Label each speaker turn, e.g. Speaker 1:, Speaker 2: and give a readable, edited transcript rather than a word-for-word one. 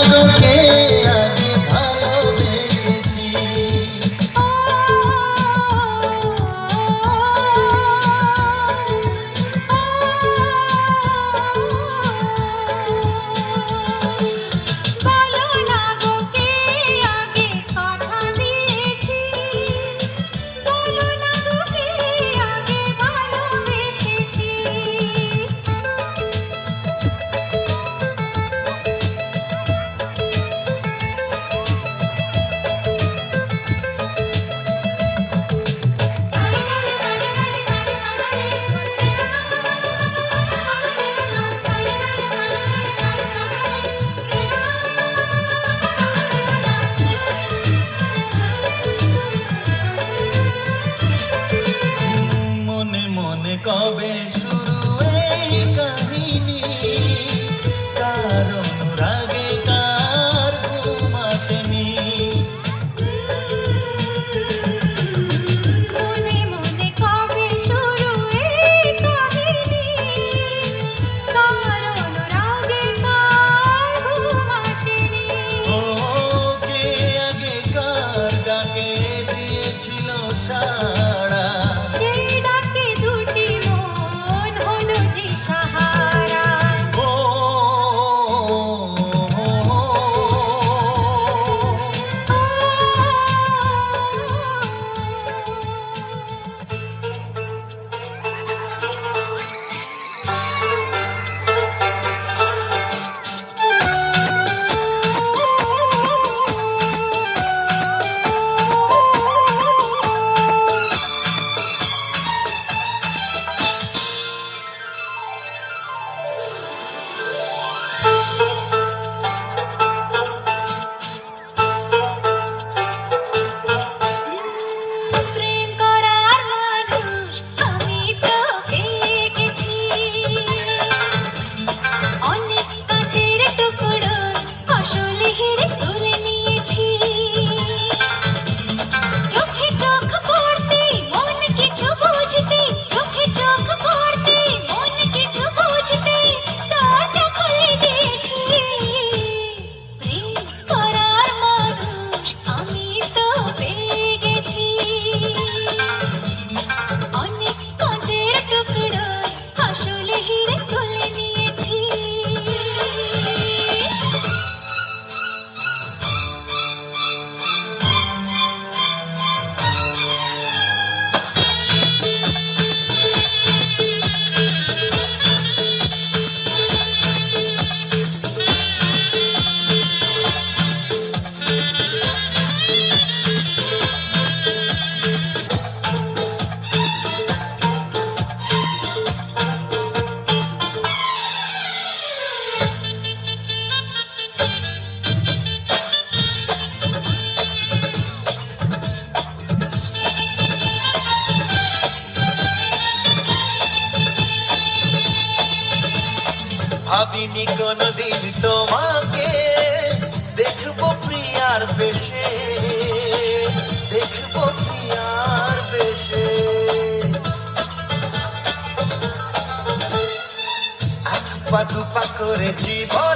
Speaker 1: তোকে আগে ভালোবেসেছি।
Speaker 2: বলো না গো কে আগে কথা দিয়েছি, বলো না গো কে আগে ভালোবেসেছি।
Speaker 1: মনে মনে কবে শুরু এই কাহিনী, কার অনুরাগে কার ঘুম আসেনি।
Speaker 2: মনে মনে কবে শুরু এই কাহিনী, কার অনুরাগে কার ঘুম আসেনি।
Speaker 1: ও কে আগে কার ডাকে দিয়েছিল সাড়া,
Speaker 2: সেই ডাকে দুটি মন হলো দিশাহারা।
Speaker 1: ও
Speaker 2: প্রেম করার মানুষ আমি তো পেয়ে গেছি, অনেক কাচের টুকরো আসলে হিরে তুলে নিয়েছি। চোখে চোখ পড়তে মন কিছু বুঝতে, চোখে চোখ পড়তে মন কিছু বুঝতে দরজা খুলে দিয়েছি। প্রেম করার মানুষ আমি তো পেয়ে গেছি, অনেক কাচের টুকরো আসলে হিরে তুলে নিয়েছি।
Speaker 1: ভাবিনি কোনদিন তোমাকে দেখবো প্রিয়ার বেশে, দেখবো প্রিয়ার বেশে। এক পা দুপা করে জীবন